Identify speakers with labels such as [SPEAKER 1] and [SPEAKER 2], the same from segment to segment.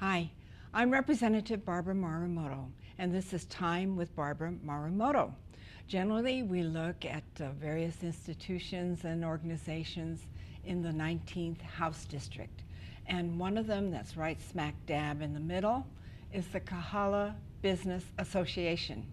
[SPEAKER 1] Hi, I'm Representative Barbara Marumoto, and this is Time with Barbara Marumoto. Generally, we look at various institutions and organizations in the 19th House District, and one of them that's right smack dab in the middle is the Kahala Business Association.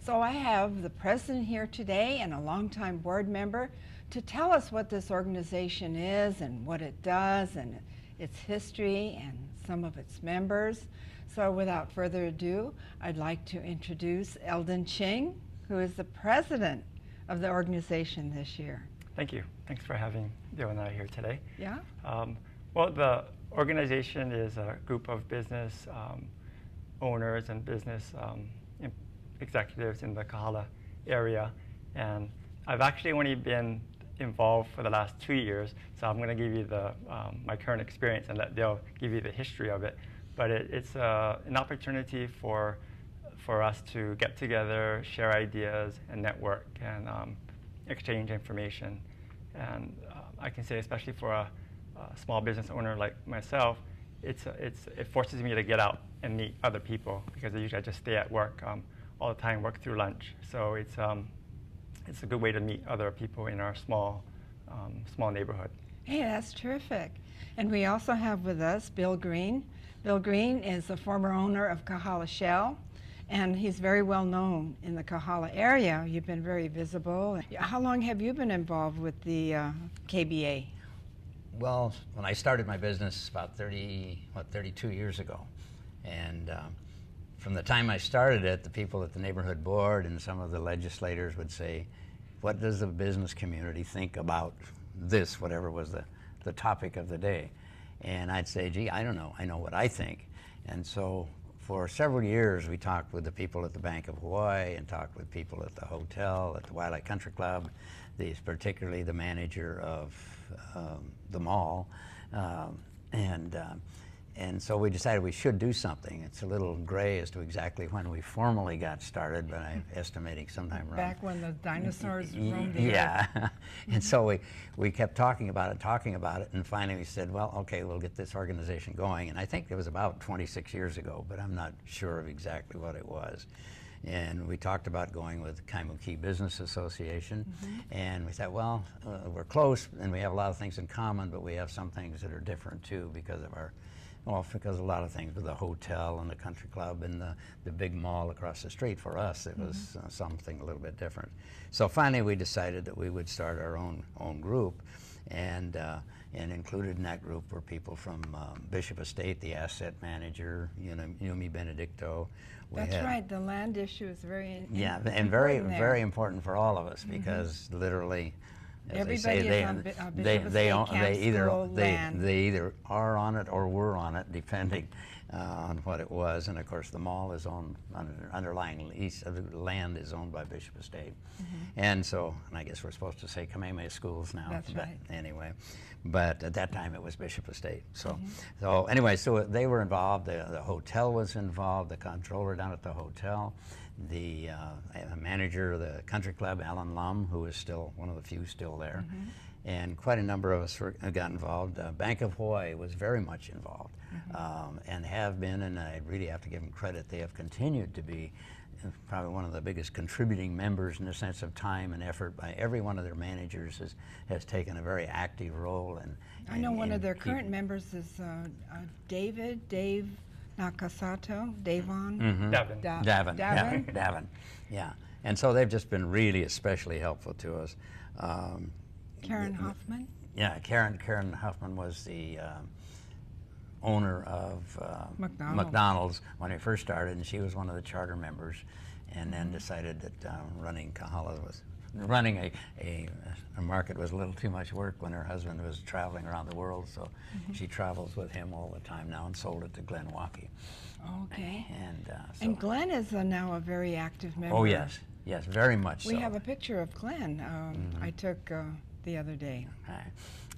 [SPEAKER 1] So I have the president here today and a longtime board member to tell us what this organization is and what it does and its history and some of its members. So without further ado, I'd like to introduce Eldon Ching, who is the president of the organization this year.
[SPEAKER 2] Thank you. Thanks for having you and I here today.
[SPEAKER 1] Yeah?
[SPEAKER 2] Well, the organization is a group of business owners and business executives in the Kahala area, and I've actually only been involved for the last 2 years, so I'm going to give you my current experience and they'll give you the history of it. But it's an opportunity for us to get together, share ideas, and network, and exchange information. And I can say, especially for a small business owner like myself, it forces me to get out and meet other people, because usually I just stay at work all the time, work through lunch. So it's a good way to meet other people in our small neighborhood.
[SPEAKER 1] Hey, that's terrific. And we also have with us Bill Green. Bill Green is the former owner of Kahala Shell, and he's very well known in the Kahala area. You've been very visible. How long have you been involved with the KBA?
[SPEAKER 3] Well, when I started my business about 32 years ago, and from the time I started it, the people at the neighborhood board and some of the legislators would say, what does the business community think about this, whatever was the topic of the day? And I'd say, gee, I don't know. I know what I think. And so for several years, we talked with the people at the Bank of Hawaii and talked with people at the hotel, at the Wildlife Country Club, particularly the manager of the mall. And so we decided we should do something. It's a little gray as to exactly when we formally got started, but I'm estimating sometime around.
[SPEAKER 1] Back when the dinosaurs roamed the
[SPEAKER 3] Yeah. And so we kept talking about it, and finally we said, well, okay, we'll get this organization going. And I think it was about 26 years ago, but I'm not sure of exactly what it was. And we talked about going with the Kahala Business Association, and we thought, well, we're close, and we have a lot of things in common, but we have some things that are different too because of because a lot of things with the hotel and the country club and the big mall across the street. For us, it was something a little bit different. So finally we decided that we would start our own group, and included in that group were people from Bishop Estate, the asset manager, Yumi Benedicto.
[SPEAKER 1] That's right, the land issue is very important.
[SPEAKER 3] Yeah, and very important for all of us, because literally, as
[SPEAKER 1] everybody
[SPEAKER 3] they
[SPEAKER 1] say,
[SPEAKER 3] they either are on it or were on it, depending on what it was. And of course, the mall is owned, underlying lease of the land is owned by Bishop Estate. And so, and I guess we're supposed to say Kamehameha Schools now.
[SPEAKER 1] That's right.
[SPEAKER 3] Anyway, but at that time it was Bishop Estate. So, so anyway, so they were involved. The hotel was involved. The controller down at the hotel. The manager of the country club, Alan Lum, who is still one of the few still there, and quite a number of us got involved. Bank of Hawaii was very much involved, and have been, and I really have to give them credit. They have continued to be probably one of the biggest contributing members in the sense of time and effort. By every one of their managers has taken a very active role. And
[SPEAKER 1] I know one of their current members is Dave Nakasato, Davon?
[SPEAKER 3] Davin, yeah. And so they've just been really especially helpful to us.
[SPEAKER 1] Karen Hoffman?
[SPEAKER 3] Yeah, Karen Hoffman was the owner of McDonald's when we first started, and she was one of the charter members, and then decided that running a market was a little too much work when her husband was traveling around the world, so she travels with him all the time now, and sold it to Glenn Waukee.
[SPEAKER 1] Okay.
[SPEAKER 3] And
[SPEAKER 1] Glenn is now a very active member.
[SPEAKER 3] Oh yes, very much so.
[SPEAKER 1] We have a picture of Glenn I took the other day.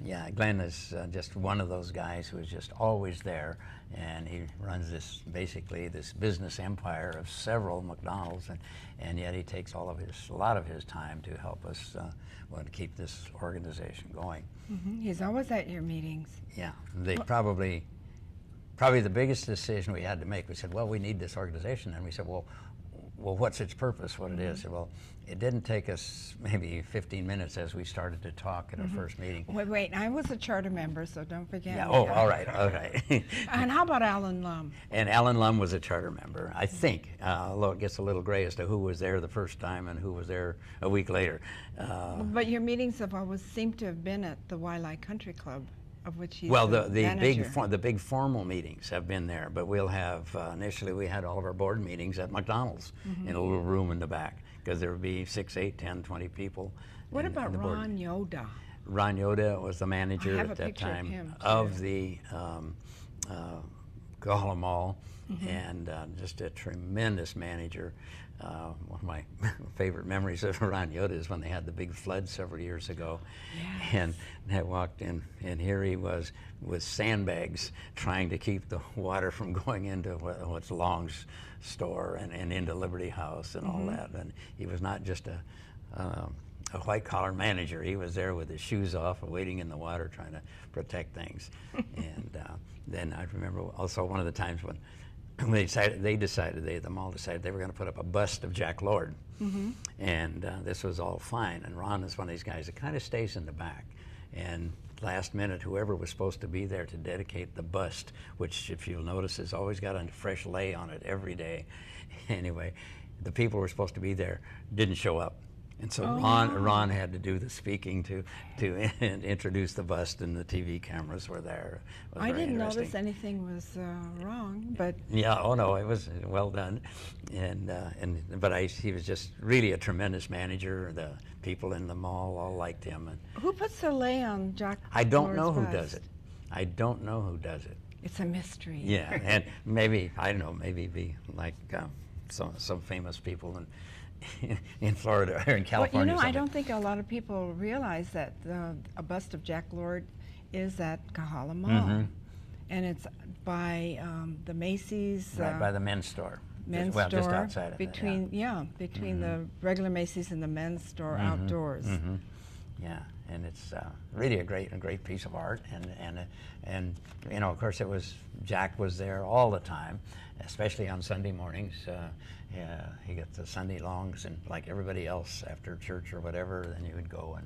[SPEAKER 3] Yeah, Glenn is just one of those guys who is just always there, and he runs basically this business empire of several McDonald's, and yet he takes a lot of his time to help us to keep this organization going.
[SPEAKER 1] He's always at your meetings.
[SPEAKER 3] Yeah, they probably probably the biggest decision we had to make. We said, well, we need this organization. And we said, well, what's its purpose, what it is? Well, it didn't take us maybe 15 minutes as we started to talk at our first meeting.
[SPEAKER 1] Wait, I was a charter member, so don't forget
[SPEAKER 3] Yeah,
[SPEAKER 1] me.
[SPEAKER 3] oh, all right, okay.
[SPEAKER 1] And how about Alan Lum?
[SPEAKER 3] And Alan Lum was a charter member, I think, although it gets a little gray as to who was there the first time and who was there a week later.
[SPEAKER 1] But your meetings have always seemed to have been at the Waialae Country Club, of which he's
[SPEAKER 3] Well,
[SPEAKER 1] the manager.
[SPEAKER 3] the big formal meetings have been there, but we'll have, initially we had all of our board meetings at McDonald's in a little room in the back, because there would be 6, 8, 10, 20 people.
[SPEAKER 1] What
[SPEAKER 3] in
[SPEAKER 1] about
[SPEAKER 3] the board.
[SPEAKER 1] Ron Yoda?
[SPEAKER 3] Ron Yoda was the manager
[SPEAKER 1] have
[SPEAKER 3] at
[SPEAKER 1] a
[SPEAKER 3] that
[SPEAKER 1] picture of
[SPEAKER 3] time
[SPEAKER 1] him,
[SPEAKER 3] of
[SPEAKER 1] too.
[SPEAKER 3] the Kahala Mall, and just a tremendous manager. One of my favorite memories of Ron Yoda is when they had the big flood several years ago.
[SPEAKER 1] Yes.
[SPEAKER 3] And I walked in, and here he was with sandbags trying to keep the water from going into what's Long's store and into Liberty House and all that. And he was not just a white-collar manager. He was there with his shoes off, waiting in the water, trying to protect things. And then I remember also one of the times when the mall decided they were going to put up a bust of Jack Lord. And this was all fine. And Ron is one of these guys that kind of stays in the back. And last minute, whoever was supposed to be there to dedicate the bust, which, if you'll notice, has always got a fresh lay on it every day. Anyway, the people who were supposed to be there didn't show up. And so Ron had to do the speaking to introduce the bust, and the TV cameras were there. It was
[SPEAKER 1] I
[SPEAKER 3] very
[SPEAKER 1] didn't
[SPEAKER 3] interesting.
[SPEAKER 1] notice anything was wrong, but
[SPEAKER 3] Yeah, oh no, it was well done, but he was just really a tremendous manager. The people in the mall all liked him, and
[SPEAKER 1] who puts the lay on Jack
[SPEAKER 3] I don't
[SPEAKER 1] Lord's
[SPEAKER 3] know who
[SPEAKER 1] bust?
[SPEAKER 3] does it. I don't know who does it.
[SPEAKER 1] It's a mystery.
[SPEAKER 3] Yeah, and maybe I don't know. Maybe be like some famous people in Florida or in
[SPEAKER 1] Well,
[SPEAKER 3] California.
[SPEAKER 1] you know,
[SPEAKER 3] or
[SPEAKER 1] I
[SPEAKER 3] something.
[SPEAKER 1] don't think a lot of people realize that a bust of Jack Lord is at Kahala Mall, and it's by the Macy's.
[SPEAKER 3] Right by the men's store.
[SPEAKER 1] Men's
[SPEAKER 3] well,
[SPEAKER 1] store
[SPEAKER 3] just outside of
[SPEAKER 1] between between the regular Macy's and the men's store outdoors.
[SPEAKER 3] Yeah, and it's really a great piece of art, and you know, of course, Jack was there all the time, especially on Sunday mornings. Yeah, he got the Sunday longs, and like everybody else after church or whatever, then you would go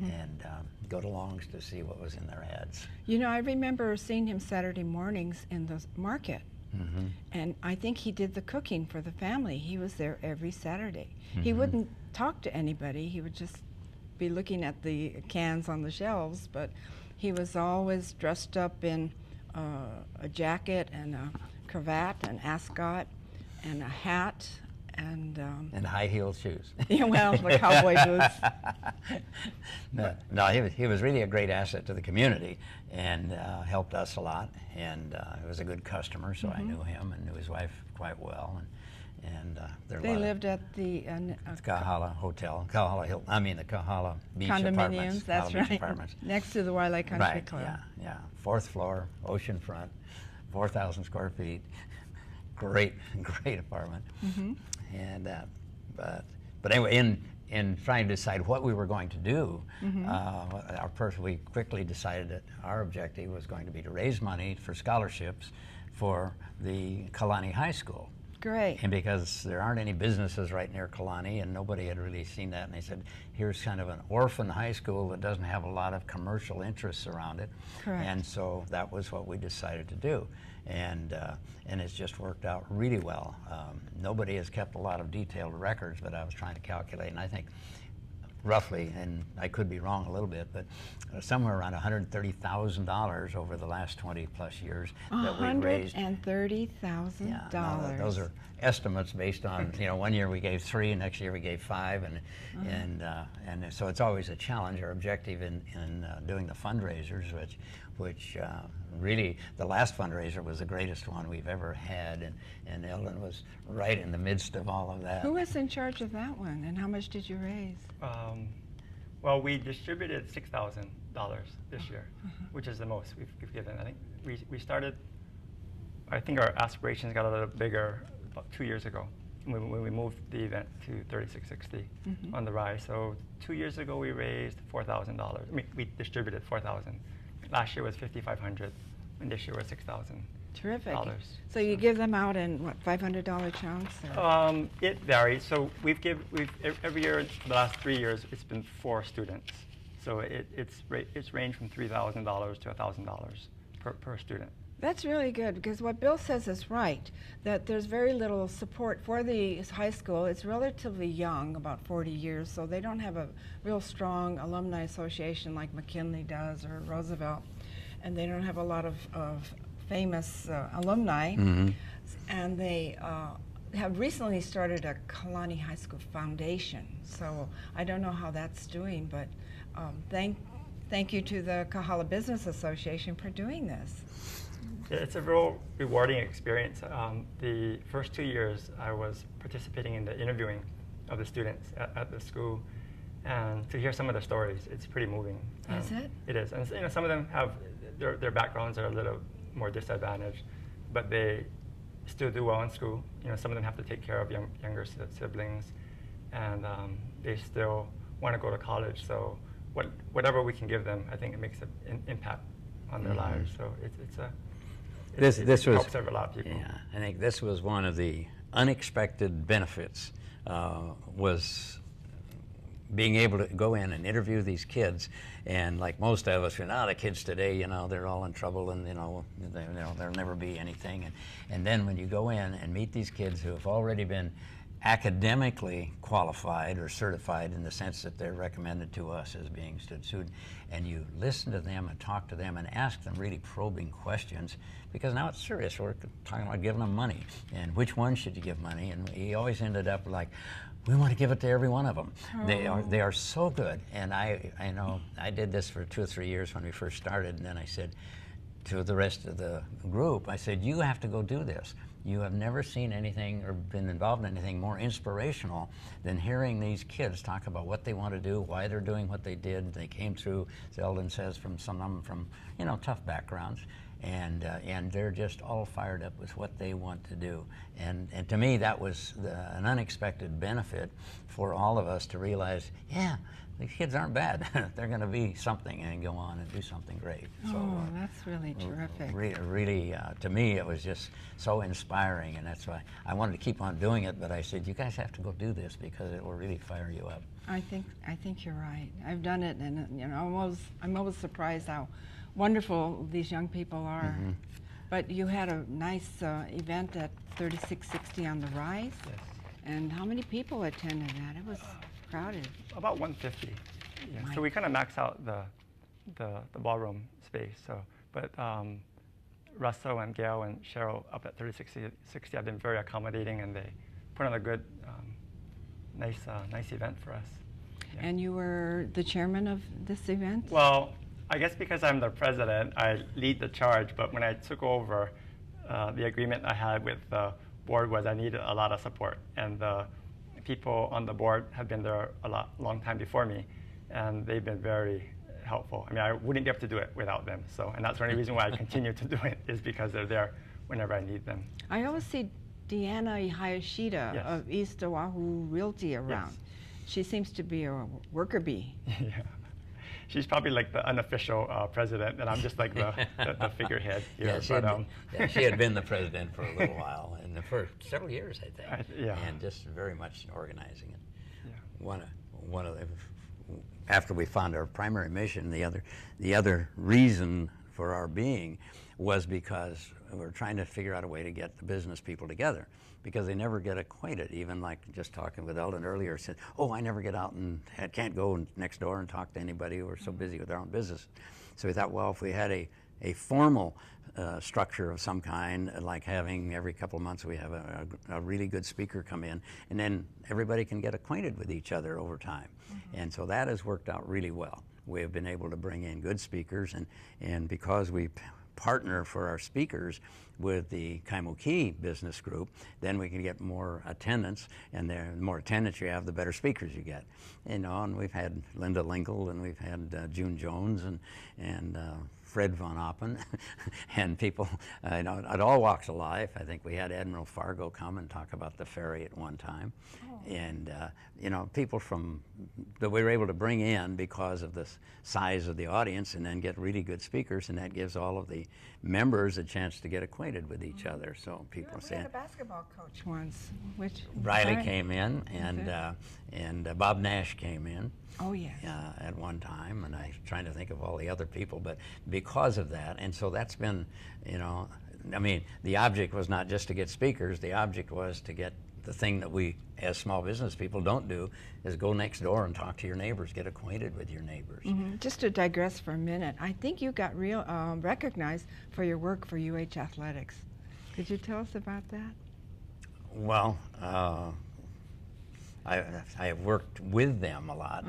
[SPEAKER 3] and go to Longs to see what was in their ads.
[SPEAKER 1] You know, I remember seeing him Saturday mornings in the market. And I think he did the cooking for the family. He was there every Saturday. He wouldn't talk to anybody. He would just be looking at the cans on the shelves, but he was always dressed up in a jacket and a cravat and ascot and a hat and
[SPEAKER 3] high-heeled shoes.
[SPEAKER 1] yeah, well, the cowboy boots.
[SPEAKER 3] No, he was really a great asset to the community, and helped us a lot, and he was a good customer, so I knew him and knew his wife quite well, and there
[SPEAKER 1] They lived at the
[SPEAKER 3] Kahala Hotel, Kahala Hill. I mean the Kahala Beach
[SPEAKER 1] condominiums.
[SPEAKER 3] Apartments.
[SPEAKER 1] That's
[SPEAKER 3] Kahala Beach
[SPEAKER 1] right,
[SPEAKER 3] Apartments.
[SPEAKER 1] next to the Waialae Country
[SPEAKER 3] Right.
[SPEAKER 1] Club.
[SPEAKER 3] Yeah. 4th floor, oceanfront, 4,000 square feet. Great apartment. And but anyway, in trying to decide what we were going to do, we quickly decided that our objective was going to be to raise money for scholarships for the Kalani High School.
[SPEAKER 1] Great.
[SPEAKER 3] And because there aren't any businesses right near Kalani, and nobody had really seen that, and they said, here's kind of an orphan high school that doesn't have a lot of commercial interests around it.
[SPEAKER 1] Correct.
[SPEAKER 3] And so that was what we decided to do. And it's just worked out really well. Nobody has kept a lot of detailed records, but I was trying to calculate, and I think roughly, and I could be wrong a little bit, but somewhere around $130,000 over the last 20 plus years that we raised.
[SPEAKER 1] $130,000.
[SPEAKER 3] Yeah, now those are estimates based on, you know, one year we gave 3, next year we gave 5, and so it's always a challenge. Our objective in doing the fundraisers, which really, the last fundraiser was the greatest one we've ever had, and Eldon was right in the midst of all of that.
[SPEAKER 1] Who was in charge of that one, and how much did you raise?
[SPEAKER 2] Well, we distributed $6,000 this year, which is the most we've given. I think we started, I think our aspirations got a little bigger about 2 years ago when we moved the event to 3660 on the Rise. So 2 years ago we raised $4,000. I mean, we distributed $4,000. Last year was $5,500, and this year was $6,000.
[SPEAKER 1] Terrific. So you give them out in what, $500 chunks?
[SPEAKER 2] It varies. So every year for the last 3 years it's been 4 students. So it's ranged from $3,000 to $1,000 per student.
[SPEAKER 1] That's really good, because what Bill says is right, that there's very little support for the high school. It's relatively young, about 40 years, so they don't have a real strong alumni association like McKinley does or Roosevelt, and they don't have a lot of famous alumni. And they have recently started a Kalani High School Foundation, so I don't know how that's doing, but thank you to the Kahala Business Association for doing this.
[SPEAKER 2] It's a real rewarding experience. The first 2 years I was participating in the interviewing of the students at the school, and to hear some of their stories, it's pretty moving.
[SPEAKER 1] Is it?
[SPEAKER 2] It is, and you know, some of them have their backgrounds are a little more disadvantaged, but they still do well in school. You know, some of them have to take care of younger siblings, and they still want to go to college. So whatever we can give them, I think it makes an impact on their lives. So it helps a lot of people.
[SPEAKER 3] Yeah, I think this was one of the unexpected benefits, was being able to go in and interview these kids, and like most of us, the kids today, you know, they're all in trouble, and there'll never be anything. And then when you go in and meet these kids who have already been academically qualified or certified in the sense that they're recommended to us as being student, and you listen to them and talk to them and ask them really probing questions, because now it's serious. We're talking about giving them money, and which one should you give money? And he always ended up like, we want to give it to every one of them. Oh. They are so good. And I know I did this for 2 or 3 years when we first started, and then I said to the rest of the group, I said, you have to go do this. You have never seen anything or been involved in anything more inspirational than hearing these kids talk about what they want to do, why they're doing what they did. They came through, as Eldon says, from some of them from tough backgrounds, and they're just all fired up with what they want to do. And to me, that was an unexpected benefit for all of us to realize, yeah, these kids aren't bad. They're going to be something and go on and do something great.
[SPEAKER 1] So, that's really terrific.
[SPEAKER 3] Really, to me, it was just so inspiring, and that's why I wanted to keep on doing it. But I said, you guys have to go do this because it will really fire you up.
[SPEAKER 1] I think you're right. I've done it, and I'm always surprised how wonderful these young people are. But you had a nice event at 3660 on the Rise.
[SPEAKER 2] Yes.
[SPEAKER 1] And how many people attended that? It was crowded.
[SPEAKER 2] About 150. Yeah. So we kind of max out the ballroom space. So, but Russell and Gail and Cheryl up at 3660 have been very accommodating, and they put on a good, nice event for us. Yeah.
[SPEAKER 1] And you were the chairman of this event?
[SPEAKER 2] Well, I guess because I'm the president, I lead the charge. But when I took over, the agreement I had with the board was I needed a lot of support, and the people on the board have been there long time before me, and they've been very helpful. I mean, I wouldn't be able to do it without them. So, and that's the only reason why I continue to do it, is because they're there whenever I need them.
[SPEAKER 1] I always see Deanna Hayashida
[SPEAKER 2] Yes.
[SPEAKER 1] of East Oahu Realty around.
[SPEAKER 2] Yes.
[SPEAKER 1] She seems to be a worker bee.
[SPEAKER 2] Yeah. She's probably like the unofficial president, and I'm just like the figurehead here.
[SPEAKER 3] Yeah, she had been the president for a little while, and for several years, I think.
[SPEAKER 2] Yeah.
[SPEAKER 3] And just very much organizing it.
[SPEAKER 2] Yeah.
[SPEAKER 3] One of the, after we found our primary mission, the other reason for our being was because we're trying to figure out a way to get the business people together, because they never get acquainted. Even like just talking with Eldon earlier, said, oh, I never get out and can't go next door and talk to anybody. We're so busy with our own business. So we thought, well, if we had a formal structure of some kind, like having every couple of months we have a really good speaker come in, and then everybody can get acquainted with each other over time. And so that has worked out really well. We have been able to bring in good speakers, and because we partner for our speakers with the Kaimuki business group, then we can get more attendance, and the more attendance you have, the better speakers you get. And we've had Linda Lingle, and we've had June Jones, and Fred von Oppen, and people, you know, at all walks of life. I think we had Admiral Fargo come and talk about the ferry at one time, and you know, people from that we were able to bring in because of the size of the audience, and then get really good speakers, and that gives all of the members a chance to get acquainted with each other. So people
[SPEAKER 1] We had a basketball coach once, which
[SPEAKER 3] Riley came in, and Bob Nash came in.
[SPEAKER 1] Oh, yes.
[SPEAKER 3] At one time, and I'm trying to think of all the other people, but because of that, and so that's been, you know, I mean, the object was not just to get speakers, the object was to get the thing that we, as small business people, don't do, is go next door and talk to your neighbors, get acquainted with your neighbors.
[SPEAKER 1] Just to digress for a minute, I think you got recognized for your work for UH Athletics. Could you tell us about that?
[SPEAKER 3] Well, I have worked with them a lot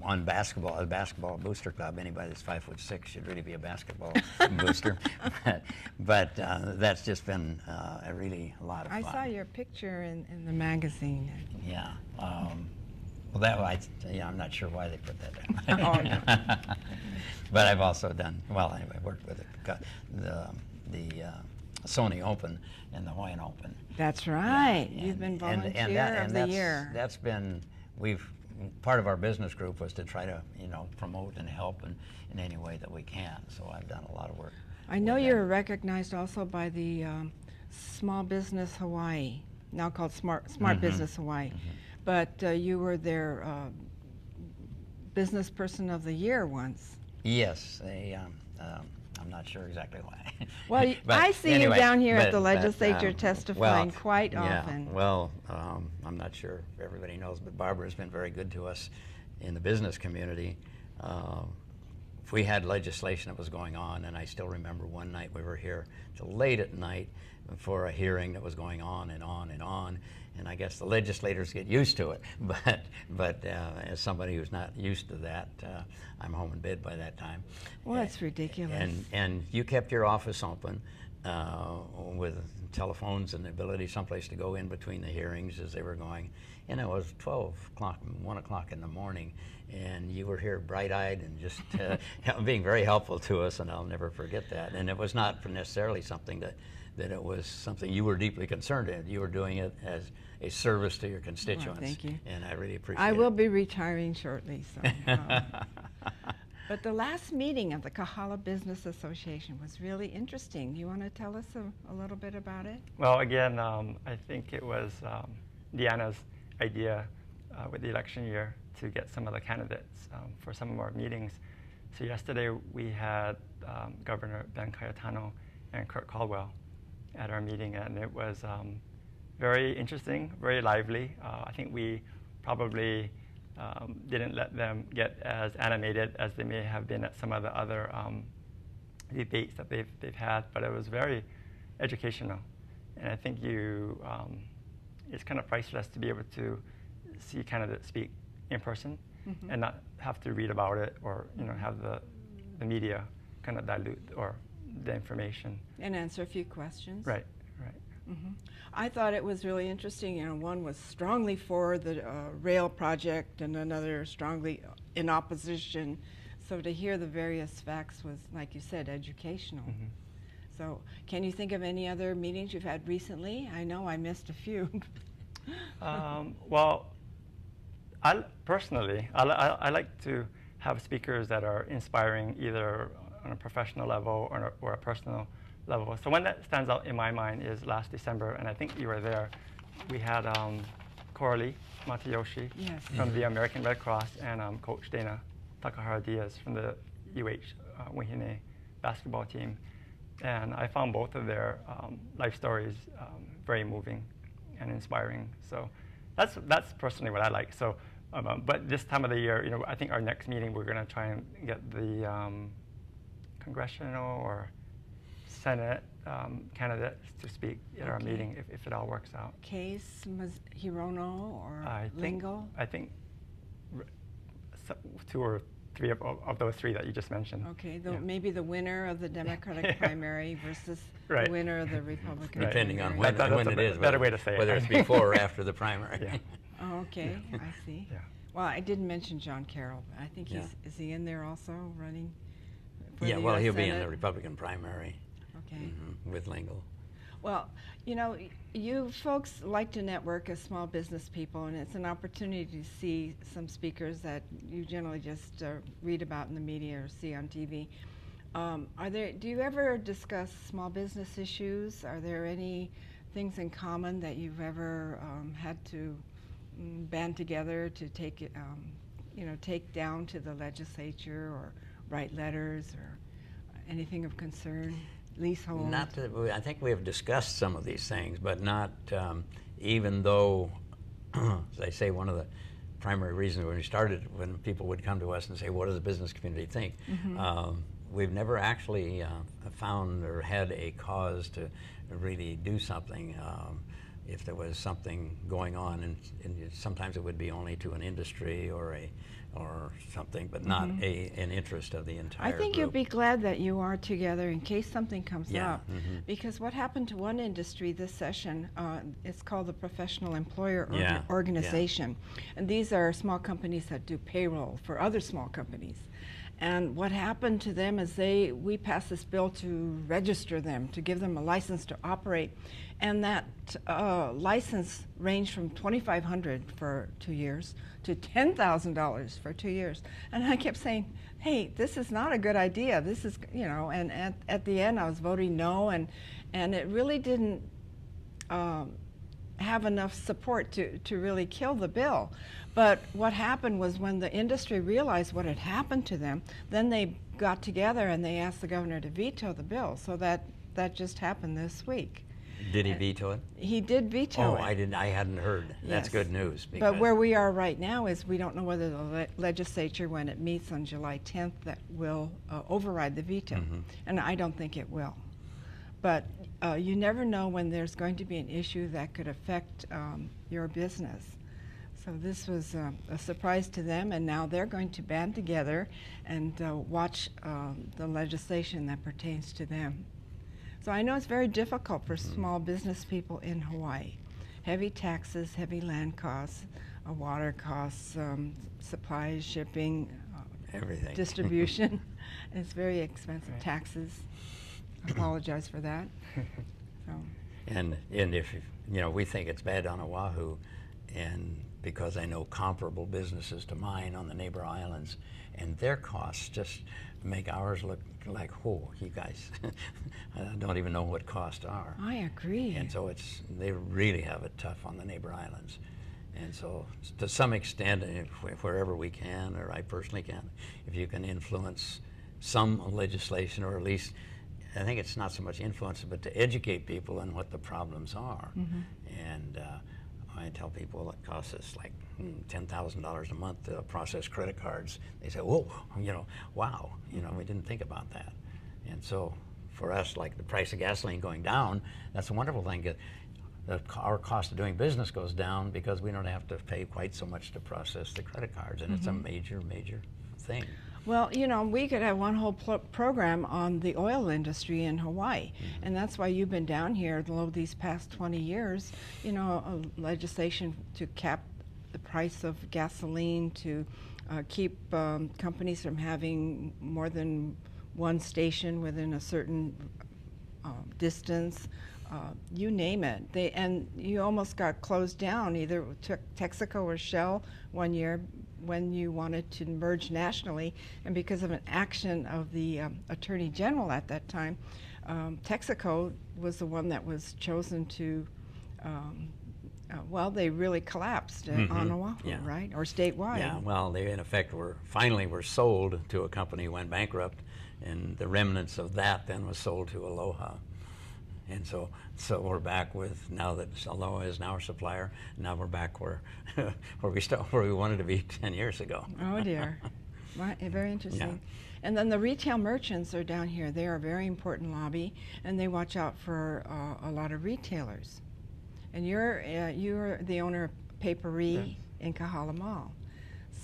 [SPEAKER 3] on basketball. A basketball booster club. Anybody that's 5'6" should really be a basketball booster. But that's just been a really a lot of fun.
[SPEAKER 1] I saw your picture in the magazine.
[SPEAKER 3] Yeah. Well, that yeah, I'm not sure why they put that down.
[SPEAKER 1] Oh, no.
[SPEAKER 3] But I've also done well. Anyway, worked with the Sony Open and the Hawaiian Open.
[SPEAKER 1] That's right.
[SPEAKER 3] Yeah,
[SPEAKER 1] You've been volunteer of the year.
[SPEAKER 3] That's been, part of our business group was to try to, you know, promote and help in any way that we can. So I've done a lot of work.
[SPEAKER 1] I know you're recognized also by the Small Business Hawaii, now called Smart Business Hawaii. But you were their Business Person of the Year once.
[SPEAKER 3] Yes, I'm not sure exactly why.
[SPEAKER 1] Well, I see you down here at the legislature testifying quite often.
[SPEAKER 3] Yeah, well, I'm not sure if everybody knows, but Barbara's been very good to us in the business community. If we had legislation that was going on, and I still remember one night we were here till late at night for a hearing that was going on and on and on, and I guess the legislators get used to it, but as somebody who's not used to that, I'm home in bed by that time.
[SPEAKER 1] Well, that's ridiculous.
[SPEAKER 3] And you kept your office open with telephones and the ability someplace to go in between the hearings as they were going, and it was 12 o'clock, 1 o'clock in the morning, and you were here bright-eyed and just being very helpful to us, and I'll never forget that. And it was not necessarily something that it was something you were deeply concerned in. You were doing it as a service to your constituents.
[SPEAKER 1] Well, thank you.
[SPEAKER 3] And I really appreciate it.
[SPEAKER 1] I will be retiring shortly. So, but the last meeting of the Kahala Business Association was really interesting. You want to tell us a little bit about it?
[SPEAKER 2] Well, again, I think it was Deanna's idea with the election year to get some of the candidates for some of our meetings. So yesterday we had Governor Ben Cayetano and Kurt Caldwell at our meeting, and it was very interesting, very lively. I think we probably didn't let them get as animated as they may have been at some of the other debates that they've had, but it was very educational. And I think it's kind of priceless to be able to see candidates speak in person and not have to read about it, or have the media kind of dilute or the information.
[SPEAKER 1] And answer a few questions.
[SPEAKER 2] Right.
[SPEAKER 1] I thought it was really interesting. One was strongly for the rail project and another strongly in opposition. So to hear the various facts was, like you said, educational. So can you think of any other meetings you've had recently? I know I missed a few.
[SPEAKER 2] Well, I personally like to have speakers that are inspiring, either on a professional level or a personal level. So one that stands out in my mind is last December, and I think you were there. We had Coralie Matayoshi from the American Red Cross and Coach Dana Takahara Diaz from the UH Wahine basketball team. And I found both of their life stories very moving and inspiring. So that's personally what I like. So, but this time of the year, I think our next meeting we're going to try and get the congressional or Senate candidates to speak at our meeting if it all works out.
[SPEAKER 1] Case Hirono or Lingo?
[SPEAKER 2] I think 2 or 3 of those 3 that you just mentioned.
[SPEAKER 1] Okay, maybe the winner of the Democratic primary versus the winner of the Republican
[SPEAKER 3] Depending
[SPEAKER 1] primary.
[SPEAKER 3] on when it is.
[SPEAKER 2] Better way to say it.
[SPEAKER 3] Whether it's before or after the primary.
[SPEAKER 1] Oh, okay, I see. Well, I didn't mention John Carroll, but I think is he in there also running for
[SPEAKER 3] Yeah,
[SPEAKER 1] the
[SPEAKER 3] well,
[SPEAKER 1] US
[SPEAKER 3] he'll be in
[SPEAKER 1] Senate?
[SPEAKER 3] the Republican primary
[SPEAKER 1] Okay.
[SPEAKER 3] with Lingle.
[SPEAKER 1] Well, you know, you folks like to network as small business people, and it's an opportunity to see some speakers that you generally just read about in the media or see on TV. Do you ever discuss small business issues? Are there any things in common that you've ever had to band together to take take down to the legislature or write letters or anything of concern? Leasehold?
[SPEAKER 3] Not that I think we have discussed some of these things, but not even though, as I say, one of the primary reasons when we started, when people would come to us and say, what does the business community think? We've never actually found or had a cause to really do something. If there was something going on, and sometimes it would be only to an industry or something, but not an interest of the entire
[SPEAKER 1] I think
[SPEAKER 3] group.
[SPEAKER 1] you'll be glad that you are together in case something comes
[SPEAKER 3] Yeah,
[SPEAKER 1] up. Because what happened to one industry this session, it's called the Professional Employer Organization. And these are small companies that do payroll for other small companies. And what happened to them is we passed this bill to register them, to give them a license to operate. And that license ranged from $2,500 for 2 years to $10,000 for 2 years. And I kept saying, hey, this is not a good idea. This is, and at the end I was voting no, and it really didn't have enough support to really kill the bill. But what happened was when the industry realized what had happened to them, then they got together and they asked the governor to veto the bill. So that just happened this week.
[SPEAKER 3] Did he veto it?
[SPEAKER 1] He did veto it.
[SPEAKER 3] I hadn't heard. That's
[SPEAKER 1] Yes.
[SPEAKER 3] good news.
[SPEAKER 1] But where we are right now is we don't know whether the legislature, when it meets on July 10th, that will override the veto. And I don't think it will. But you never know when there's going to be an issue that could affect your business. So this was a surprise to them, and now they're going to band together and watch the legislation that pertains to them. So I know it's very difficult for small business people in Hawaii. Heavy taxes, heavy land costs, water costs, supplies, shipping,
[SPEAKER 3] everything.
[SPEAKER 1] distribution. It's very expensive. Taxes. I apologize for that. So.
[SPEAKER 3] And if we think it's bad on Oahu, and because I know comparable businesses to mine on the neighbor islands, and their costs just make ours look like, oh, you guys don't even know what costs are.
[SPEAKER 1] I agree.
[SPEAKER 3] And so they really have it tough on the neighbor islands. And so to some extent, wherever we can, or I personally can, if you can influence some legislation, or at least, I think it's not so much influence, but to educate people on what the problems are. And I tell people it costs us like $10,000 a month to process credit cards. They say, whoa, wow, we didn't think about that. And so for us, like the price of gasoline going down, that's a wonderful thing. Our cost of doing business goes down because we don't have to pay quite so much to process the credit cards, and it's a major, major thing.
[SPEAKER 1] Well, we could have one whole program on the oil industry in Hawaii, and that's why you've been down here these past 20 years, legislation to cap the price of gasoline, to keep companies from having more than one station within a certain distance, you name it. And you almost got closed down, either took Texaco or Shell one year when you wanted to merge nationally, and because of an action of the Attorney General at that time, Texaco was the one that was chosen to, they really collapsed on Oahu, right? Or statewide.
[SPEAKER 3] Yeah, well, they in effect finally were sold to a company who went bankrupt, and the remnants of that then was sold to Aloha. And so we're back with, now that Aloha is now our supplier, now we're back where we wanted to be 10 years ago.
[SPEAKER 1] Oh dear, very interesting.
[SPEAKER 3] Yeah.
[SPEAKER 1] And then the retail merchants are down here. They are a very important lobby, and they watch out for a lot of retailers. And you're the owner of Paperie in Kahala Mall,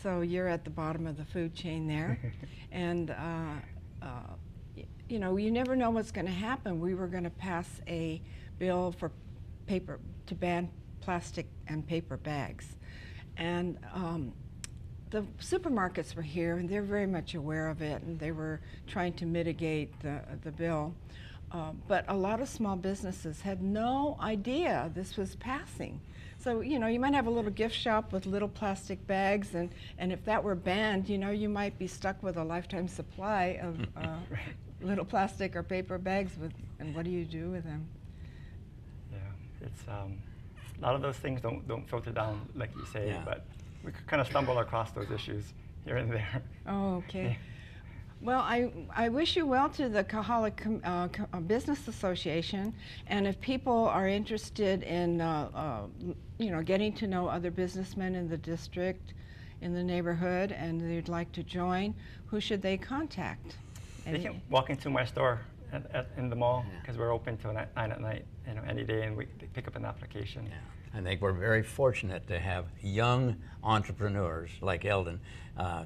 [SPEAKER 1] so you're at the bottom of the food chain there, and. You never know what's going to happen. We were going to pass a bill for to ban plastic and paper bags. And the supermarkets were here, and they're very much aware of it, and they were trying to mitigate the bill. But a lot of small businesses had no idea this was passing. So, you know, you might have a little gift shop with little plastic bags, and if that were banned, you know, you might be stuck with a lifetime supply of little plastic or paper bags, and what do you do with them?
[SPEAKER 2] Yeah, it's a lot of those things don't filter down, like you say,
[SPEAKER 3] Yeah.
[SPEAKER 2] but we could kind of stumble across those issues here and there.
[SPEAKER 1] Oh, okay. Well, I wish you well to the Kahala Business Association, and if people are interested in you know, getting to know other businessmen in the district, in the neighborhood, and they'd like to join, who should they contact?
[SPEAKER 2] They can walk into my store in the mall, because we're open till 9 at night, you know, any day, and they pick up an application.
[SPEAKER 3] Yeah. I think we're very fortunate to have young entrepreneurs like Eldon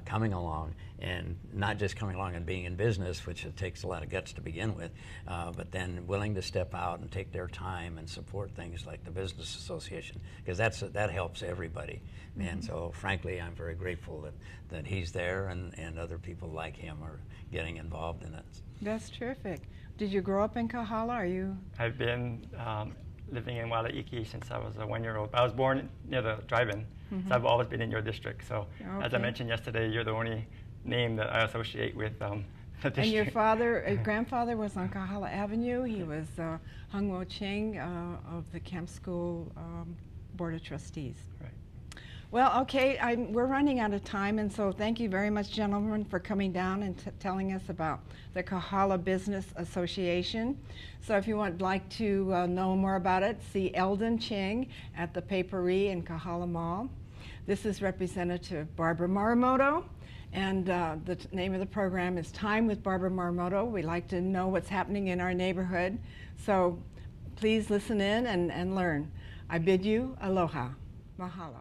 [SPEAKER 3] coming along, and not just coming along and being in business, which it takes a lot of guts to begin with, but then willing to step out and take their time and support things like the Business Association, because that helps everybody. Mm-hmm. And so, frankly, I'm very grateful that he's there, and other people like him are getting involved in it.
[SPEAKER 1] That's terrific. Did you grow up in Kahala? Are you?
[SPEAKER 2] I've been living in Walaiki since I was a 1-year-old. I was born near the drive-in, so I've always been in your district. So, as I mentioned yesterday, you're the only name that I associate with the district.
[SPEAKER 1] And your grandfather was on Kahala Avenue. He was Hungwo Ching of the Camp School Board of Trustees.
[SPEAKER 2] Right.
[SPEAKER 1] Well, okay, we're running out of time, and so thank you very much, gentlemen, for coming down and telling us about the Kahala Business Association. So if you would like to know more about it, see Eldon Ching at the Paperie in Kahala Mall. This is Representative Barbara Marumoto, and the name of the program is Time with Barbara Marumoto. We like to know what's happening in our neighborhood, so please listen in and learn. I bid you aloha. Mahalo.